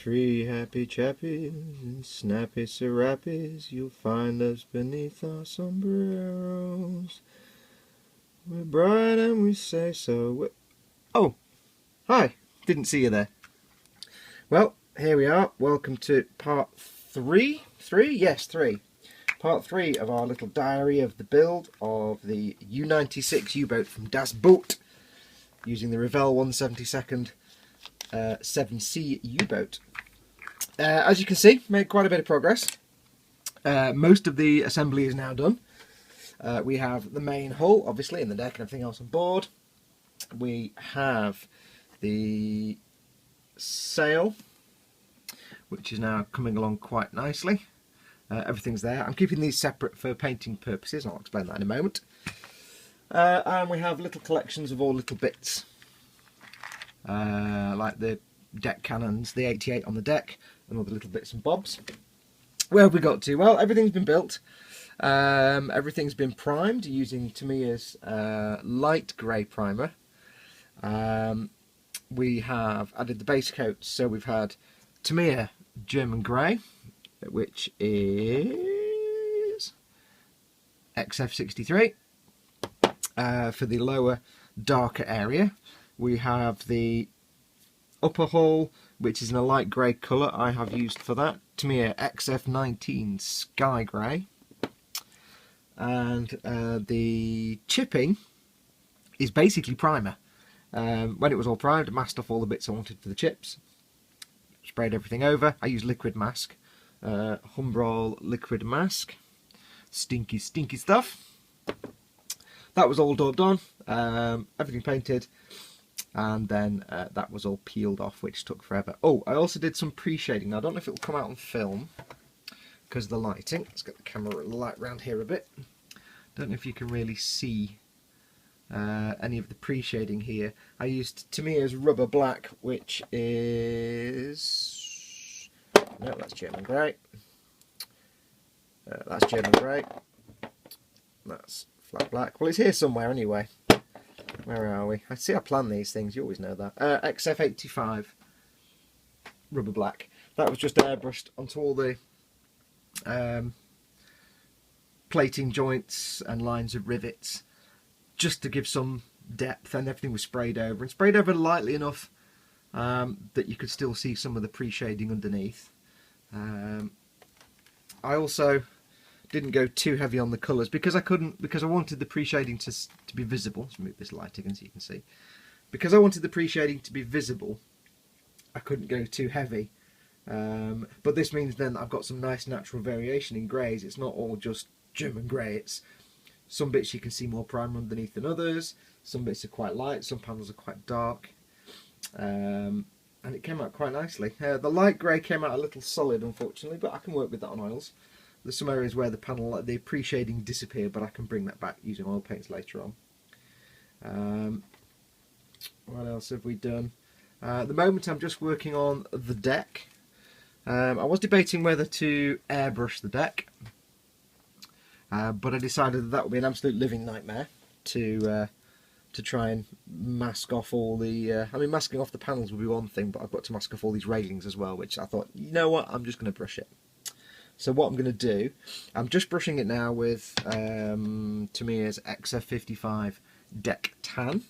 Three happy chappies and snappy serappies, you'll find us beneath our sombreros. We're bright and we say so. Oh, hi, didn't see you there. Well, here we are. Welcome to part three. Yes, three. Part three of our little diary of the build of the U-96 U-Boat from Das Boot, using the Revell 1/72 VII C U-Boat. As you can see, made quite a bit of progress. Most of the assembly is now done. We have the main hull, obviously, and the deck and everything else on board. We have the sail, which is now coming along quite nicely. Everything's there. I'm keeping these separate for painting purposes, and I'll explain that in a moment. And we have little collections of all little bits, like the deck cannons, the 88 on the deck, and all the little bits and bobs. Where have we got to? Well, everything's been built. Everything's been primed using Tamiya's light grey primer. We have added the base coats, so we've had Tamiya German grey, which is XF63 for the lower, darker area. We have the upper hull, which is in a light grey colour. I have used for that Tamiya XF19 Sky Grey. And the chipping is basically primer. When it was all primed, I masked off all the bits I wanted for the chips. Sprayed everything over. I used liquid mask. Humbrol liquid mask. Stinky, stinky stuff. That was all daubed on. Everything painted. And then that was all peeled off, which took forever. Oh, I also did some pre-shading. Now, I don't know if it'll come out on film because of the lighting. Let's get the camera light round here a bit. Don't know if you can really see any of the pre-shading here. I used Tamiya's rubber black, which is... no, that's German grey. That's German grey. That's flat black. Well, it's here somewhere anyway. Where are we? I see I plan these things, you always know that. XF85 rubber black. That was just airbrushed onto all the plating joints and lines of rivets, just to give some depth, and everything was sprayed over, and sprayed over lightly enough that you could still see some of the pre-shading underneath. I also didn't go too heavy on the colours because I wanted the pre-shading to be visible. Let's move this light again so you can see. Because I wanted the pre-shading to be visible, I couldn't go too heavy. But this means then that I've got some nice natural variation in greys. It's not all just German grey. It's some bits you can see more primer underneath than others. Some bits are quite light. Some panels are quite dark. And it came out quite nicely. The light grey came out a little solid, unfortunately, but I can work with that on oils. There's some areas where the panel, the pre-shading disappeared, but I can bring that back using oil paints later on. What else have we done? At the moment I'm just working on the deck. I was debating whether to airbrush the deck, but I decided that would be an absolute living nightmare to try and mask off all the... I mean, masking off the panels would be one thing, but I've got to mask off all these railings as well, which I thought, you know what, I'm just going to brush it. So what I'm going to do, I'm just brushing it now with Tamiya's XF55 Deck Tan,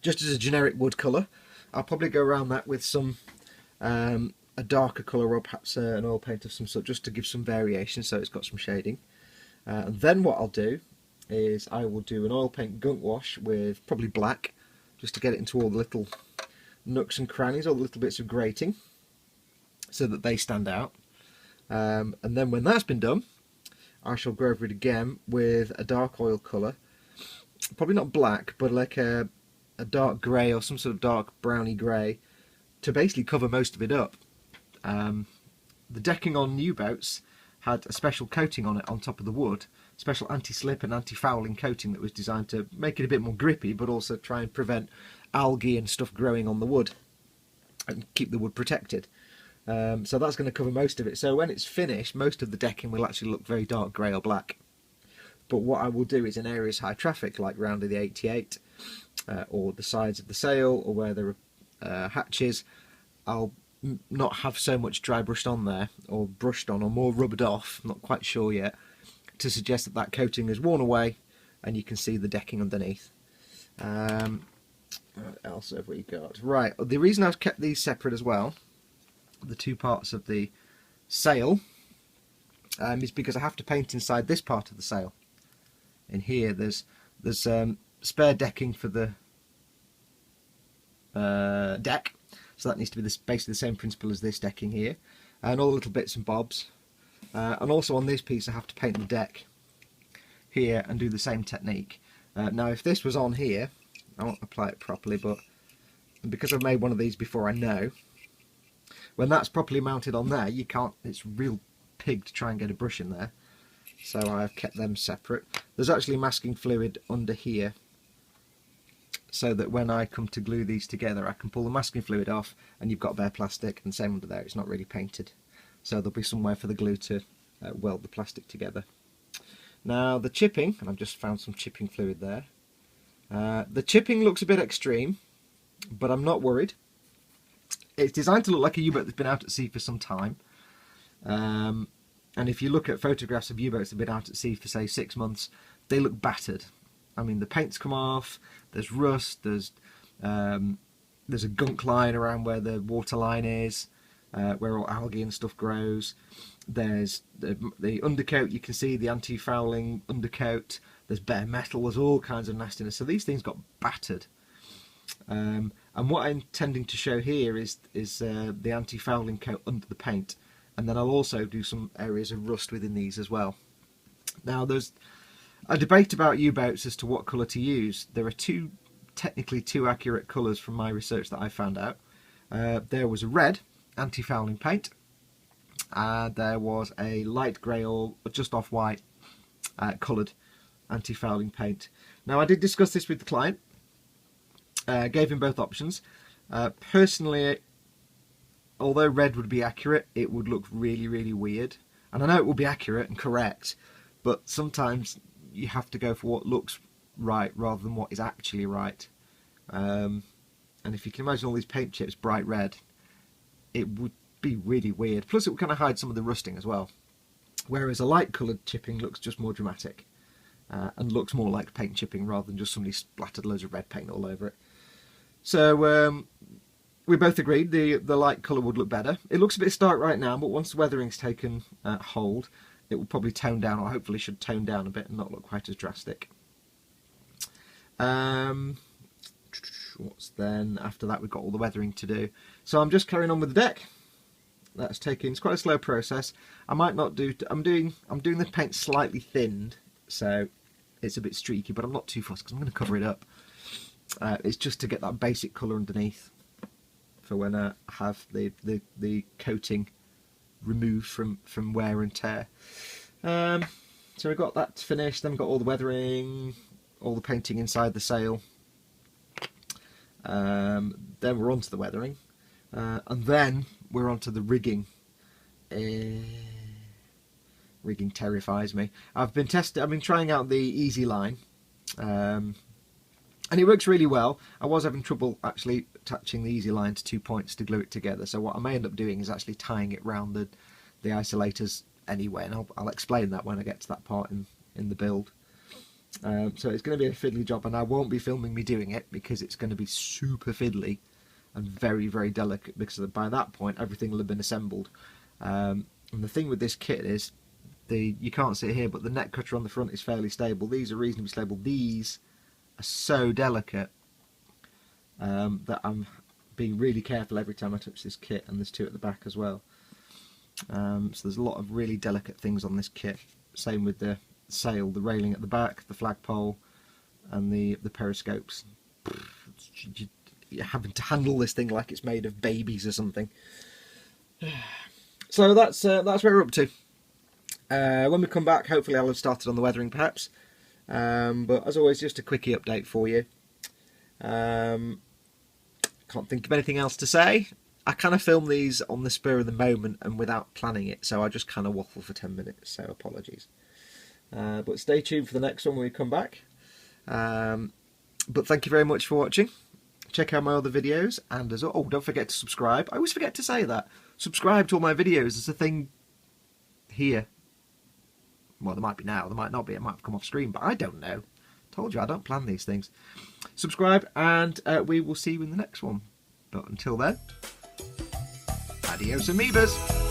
just as a generic wood colour. I'll probably go around that with some a darker colour, or perhaps an oil paint of some sort, just to give some variation, so it's got some shading. And then what I'll do is I will do an oil paint gunk wash with probably black, just to get it into all the little nooks and crannies, all the little bits of grating, so that they stand out. And then when that's been done, I shall go over it again with a dark oil colour, probably not black, but like a dark grey or some sort of dark browny grey, to basically cover most of it up. The decking on U-boats had a special coating on it on top of the wood, special anti-slip and anti-fouling coating that was designed to make it a bit more grippy, but also try and prevent algae and stuff growing on the wood and keep the wood protected. So that's going to cover most of it. So when it's finished, most of the decking will actually look very dark grey or black. But what I will do is in areas high traffic, like round the 88, or the sides of the sail, or where there are hatches, I'll not have so much dry brushed on there, or brushed on, or more rubbed off, I'm not quite sure yet, to suggest that that coating is worn away and you can see the decking underneath. What else have we got? Right, the reason I've kept these separate as well, the two parts of the sail, is because I have to paint inside this part of the sail. In here there's spare decking for the deck, so that needs to be basically the same principle as this decking here, and all the little bits and bobs. And also on this piece I have to paint the deck here and do the same technique. Now if this was on here, I won't apply it properly, but because I've made one of these before, I know when that's properly mounted on there, you can't, it's real pig to try and get a brush in there, so I've kept them separate. There's actually masking fluid under here, so that when I come to glue these together I can pull the masking fluid off and you've got bare plastic, and same under there, it's not really painted, so there'll be somewhere for the glue to weld the plastic together. Now the chipping, and I've just found some chipping fluid there. The chipping looks a bit extreme, but I'm not worried. It's designed to look like a U-boat that's been out at sea for some time. And if you look at photographs of U-boats that have been out at sea for say 6 months, they look battered. I mean, the paint's come off, there's rust, there's a gunk line around where the water line is, where all algae and stuff grows. There's the undercoat, you can see the anti-fouling undercoat, there's bare metal, there's all kinds of nastiness, so these things got battered. And what I'm intending to show here is the anti-fouling coat under the paint, and then I'll also do some areas of rust within these as well. Now there's a debate about U-boats as to what colour to use. There are technically two accurate colours from my research that I found out. There was a red anti-fouling paint, and there was a light grey or just off white coloured anti-fouling paint. Now I did discuss this with the client, gave him both options. Personally, although red would be accurate, it would look really, really weird. And I know it will be accurate and correct, but sometimes you have to go for what looks right rather than what is actually right. And if you can imagine all these paint chips bright red, it would be really weird. Plus it would kind of hide some of the rusting as well. Whereas a light coloured chipping looks just more dramatic, and looks more like paint chipping rather than just somebody splattered loads of red paint all over it. So we both agreed the light colour would look better. It looks a bit stark right now, but once the weathering's taken hold, it will probably tone down, or hopefully should tone down a bit and not look quite as drastic. What's then after that? We've got all the weathering to do. So I'm just carrying on with the deck. That's taking, it's quite a slow process. I might not do, I'm doing the paint slightly thinned, so it's a bit streaky, but I'm not too fussed because I'm going to cover it up. It's just to get that basic colour underneath for when I have the coating removed from wear and tear. So we've got that finished, then we've got all the weathering, all the painting inside the sail. Then we're on to the weathering, and then we're on to the rigging. Rigging terrifies me. I've been trying out the easy line, and it works really well. I was having trouble actually attaching the easy line to 2 points to glue it together, so what I may end up doing is actually tying it round the isolators anyway, and I'll explain that when I get to that part in the build. So it's going to be a fiddly job, and I won't be filming me doing it because it's going to be super fiddly and very, very delicate, because by that point everything will have been assembled. And the thing with this kit is, you can't see it here, but the net cutter on the front is fairly stable. These are reasonably stable. These are so delicate that I'm being really careful every time I touch this kit, and there's two at the back as well. So there's a lot of really delicate things on this kit. Same with the sail, the railing at the back, the flagpole, and the periscopes. You're having to handle this thing like it's made of babies or something. So that's where we're up to. When we come back, hopefully I'll have started on the weathering perhaps. But as always, just a quickie update for you. Can't think of anything else to say. I kind of film these on the spur of the moment and without planning it, so I just kind of waffle for 10 minutes, so apologies. But stay tuned for the next one when we come back. But thank you very much for watching. check out my other videos, and as oh, don't forget to subscribe. I always forget to say that. Subscribe to all my videos. There's a thing here. Well, there might be now. There might not be. It might have come off screen, but I don't know. Told you, I don't plan these things. Subscribe, and we will see you in the next one. But until then, adios amoebas.